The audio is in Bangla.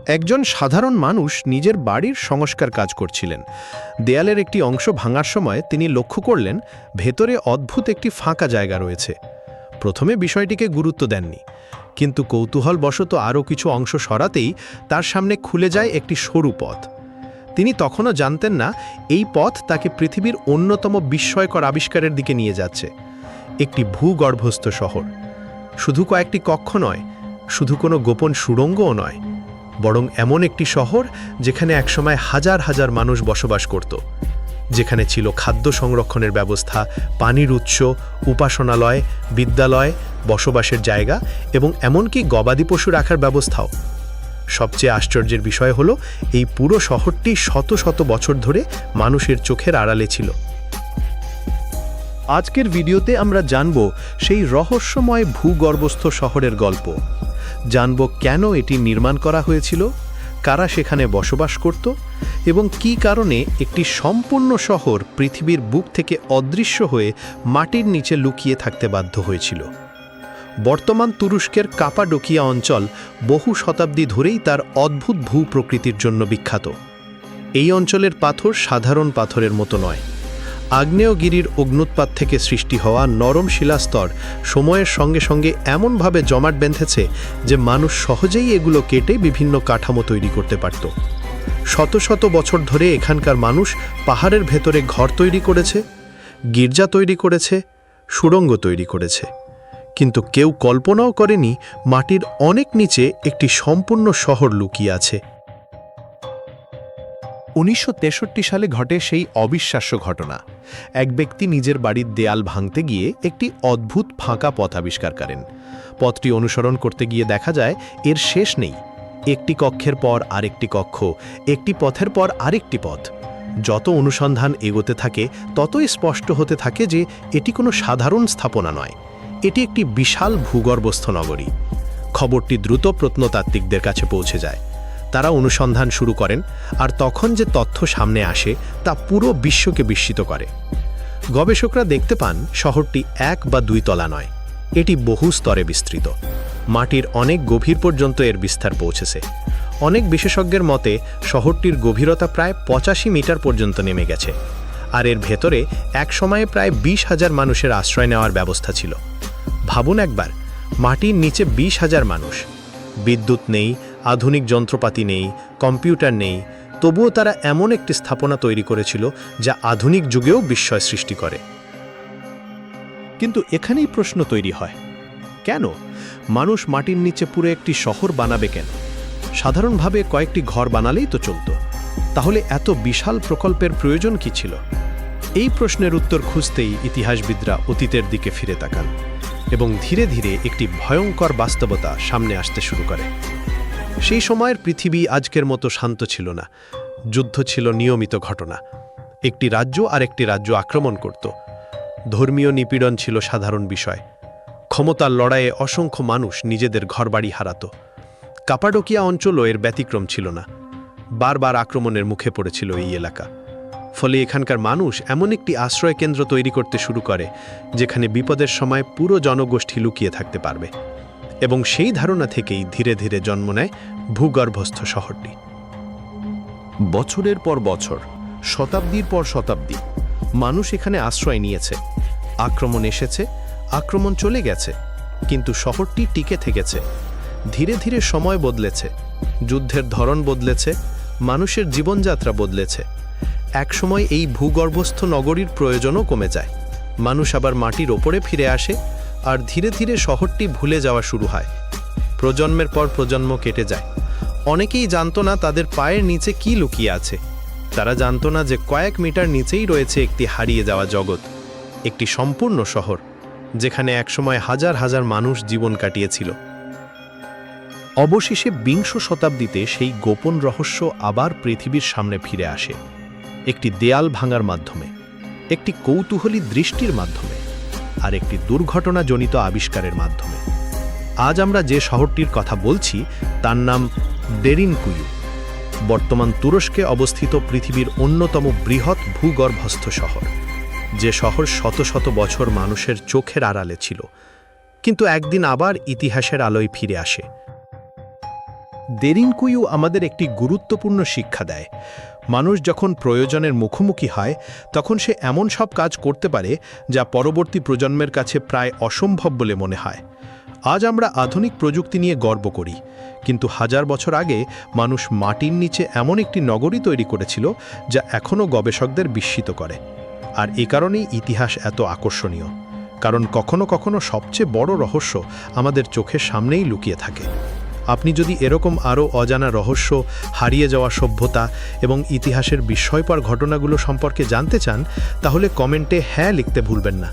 একজন সাধারণ মানুষ নিজের বাড়ির সংস্কার কাজ করছিলেন। দেয়ালের একটি অংশ ভাঙার সময় তিনি লক্ষ্য করলেন ভেতরে অদ্ভুত একটি ফাঁকা জায়গা রয়েছে। প্রথমে বিষয়টিকে গুরুত্ব দেননি, কিন্তু কৌতূহলবশত আরও কিছু অংশ সরাতেই তার সামনে খুলে যায় একটি সরু পথ। তিনি তখনও জানতেন না এই পথ তাকে পৃথিবীর অন্যতম বিস্ময়কর আবিষ্কারের দিকে নিয়ে যাচ্ছে, একটি ভূগর্ভস্থ শহর। শুধু কয়েকটি কক্ষ নয়, শুধু কোনো গোপন সুড়ঙ্গও নয়, বরং এমন একটি শহর যেখানে একসময় হাজার হাজার মানুষ বসবাস করত, যেখানে ছিল খাদ্য সংরক্ষণের ব্যবস্থা, পানির উৎস, উপাসনালয়, বিদ্যালয়, বসবাসের জায়গা এবং এমনকি গবাদি পশু রাখার ব্যবস্থাও। সবচেয়ে আশ্চর্যের বিষয় হলো এই পুরো শহরটি শত শত বছর ধরে মানুষের চোখের আড়ালে ছিল। আজকের ভিডিওতে আমরা জানব সেই রহস্যময় ভূগর্ভস্থ শহরের গল্প, জানব কেন এটি নির্মাণ করা হয়েছিল, কারা সেখানে বসবাস করত এবং কী কারণে একটি সম্পূর্ণ শহর পৃথিবীর বুক থেকে অদৃশ্য হয়ে মাটির নিচে লুকিয়ে থাকতে বাধ্য হয়েছিল। বর্তমান তুরস্কের কাপাডোকিয়া অঞ্চল বহু শতাব্দী ধরেই তার অদ্ভুত ভূপ্রকৃতির জন্য বিখ্যাত। এই অঞ্চলের পাথর সাধারণ পাথরের মতো নয়। আগ্নেয়গিরির অগ্নুৎপাত থেকে সৃষ্টি হওয়া নরম শিলাস্তর সময়ের সঙ্গে সঙ্গে এমনভাবে জমাট বেঁধেছে যে মানুষ সহজেই এগুলো কেটে বিভিন্ন কাঠামো তৈরি করতে পারত। শত শত বছর ধরে এখানকার মানুষ পাহাড়ের ভেতরে ঘর তৈরি করেছে, গির্জা তৈরি করেছে, সুড়ঙ্গ তৈরি করেছে, কিন্তু কেউ কল্পনাও করেনি মাটির অনেক নিচে একটি সম্পূর্ণ শহর লুকিয়ে আছে। 1963 সালে ঘটে সেই অবিশ্বাস্য ঘটনা। এক ব্যক্তি নিজের বাড়ির দেয়াল ভাঙতে গিয়ে একটি অদ্ভুত ফাঁকা পথ আবিষ্কার করেন। পথটি অনুসরণ করতে গিয়ে দেখা যায় এর শেষ নেই। একটি কক্ষের পর আরেকটি কক্ষ, একটি পথের পর আরেকটি পথ। যত অনুসন্ধান এগোতে থাকে ততই স্পষ্ট হতে থাকে যে এটি কোনো সাধারণ স্থাপনা নয়, এটি একটি বিশাল ভূগর্ভস্থ নগরী। খবরটি দ্রুত প্রত্নতাত্ত্বিকদের কাছে পৌঁছে যায়। তারা অনুসন্ধান শুরু করেন, আর তখন যে তথ্য সামনে আসে তা পুরো বিশ্বকে বিস্মিত করে। গবেষকরা দেখতে পান শহরটি 1 বা 2 তলা নয়, এটি বহু স্তরে বিস্তৃত। মাটির অনেক গভীর পর্যন্ত এর বিস্তার পৌঁছেছে। অনেক বিশেষজ্ঞের মতে শহরটির গভীরতা প্রায় 85 মিটার পর্যন্ত নেমে গেছে, আর এর ভেতরে এক সময়ে প্রায় 20,000 মানুষের আশ্রয় নেওয়ার ব্যবস্থা ছিল। ভাবুন একবার, মাটির নিচে 20,000 মানুষ। বিদ্যুৎ নেই, আধুনিক যন্ত্রপাতি নেই, কম্পিউটার নেই, তবুও তারা এমন একটি স্থাপনা তৈরি করেছিল যা আধুনিক যুগেও বিস্ময় সৃষ্টি করে। কিন্তু এখানেই প্রশ্ন তৈরি হয়, কেন মানুষ মাটির নিচে পুরো একটি শহর বানাবে কেন? সাধারণভাবে কয়েকটি ঘর বানালেই তো চলত। তাহলে এত বিশাল প্রকল্পের প্রয়োজন কি ছিল? এই প্রশ্নের উত্তর খুঁজতেই ইতিহাসবিদরা অতীতের দিকে ফিরে তাকান এবং ধীরে ধীরে একটি ভয়ঙ্কর বাস্তবতা সামনে আসতে শুরু করে। সেই সময়ের পৃথিবী আজকের মতো শান্ত ছিল না। যুদ্ধ ছিল নিয়মিত ঘটনা। একটি রাজ্য আরেকটি রাজ্য আক্রমণ করত। ধর্মীয় নিপীড়ন ছিল সাধারণ বিষয়। ক্ষমতার লড়াইয়ে অসংখ্য মানুষ নিজেদের ঘরবাড়ি হারাত। কাপাডোকিয়া অঞ্চলও এর ব্যতিক্রম ছিল না। বারবার আক্রমণের মুখে পড়েছিল এই এলাকা। ফলে এখানকার মানুষ এমন একটি আশ্রয় কেন্দ্র তৈরি করতে শুরু করে যেখানে বিপদের সময় পুরো জনগোষ্ঠী লুকিয়ে থাকতে পারবে। এবং সেই ধারণা থেকেই ধীরে ধীরে জন্ম নেয় ভূগর্ভস্থ শহরটি। বছরের পর বছর, শতাব্দীর পর শতাব্দী মানুষ এখানে আশ্রয় নিয়েছে। আক্রমণ এসেছে, আক্রমণ চলে গেছে, কিন্তু শহরটি টিকে থেকেছে। ধীরে ধীরে সময় বদলেছে, যুদ্ধের ধরন বদলেছে, মানুষের জীবনযাত্রা বদলেছে। একসময় এই ভূগর্ভস্থ নগরীর প্রয়োজনও কমে যায়। মানুষ আবার মাটির ওপরে ফিরে আসে, আর ধীরে ধীরে শহরটি ভুলে যাওয়া শুরু হয়। প্রজন্মের পর প্রজন্ম কেটে যায়। অনেকেই জানতো না তাদের পায়ের নিচে কি লুকিয়ে আছে। তারা জানতো না যে কয়েক মিটার নিচেই রয়েছে একটি হারিয়ে যাওয়া জগৎ, একটি সম্পূর্ণ শহর যেখানে একসময় হাজার হাজার মানুষ জীবন কাটিয়েছিল। অবশেষে 20 শতাব্দীতে সেই গোপন রহস্য আবার পৃথিবীর সামনে ফিরে আসে, একটি দেয়াল ভাঙার মাধ্যমে, একটি কৌতূহলী দৃষ্টির মাধ্যমে, আর একটি দুর্ঘটনাজনিত আবিষ্কারের মাধ্যমে। আজ আমরা যে শহরটির কথা বলছি তার নাম দেরিনকুইউ। বর্তমান তুরস্কে অবস্থিত পৃথিবীর অন্যতম বৃহৎ ভূগর্ভস্থ শহর, যে শহর শত শত বছর মানুষের চোখের আড়ালে ছিল, কিন্তু একদিন আবার ইতিহাসের আলোয় ফিরে আসে। দেরিনকুইউ আমাদের একটি গুরুত্বপূর্ণ শিক্ষা দেয়। মানুষ যখন প্রয়োজনের মুখোমুখি হয় তখন সে এমন সব কাজ করতে পারে যা পরবর্তী প্রজন্মের কাছে প্রায় অসম্ভব বলে মনে হয়। আজ আমরা আধুনিক প্রযুক্তি নিয়ে গর্ব করি, কিন্তু হাজার বছর আগে মানুষ মাটির নিচে এমন একটি নগরী তৈরি করেছিল যা এখনও গবেষকদের বিস্মিত করে। আর এ কারণেই ইতিহাস এত আকর্ষণীয়, কারণ কখনো কখনো সবচেয়ে বড় রহস্য আমাদের চোখের সামনেই লুকিয়ে থাকে। আপনি যদি এরকম আরও অজানা রহস্য, হারিয়ে যাওয়া সভ্যতা এবং ইতিহাসের বিস্ময়কর ঘটনাগুলো সম্পর্কে জানতে চান, তাহলে কমেন্টে হ্যাঁ লিখতে ভুলবেন না।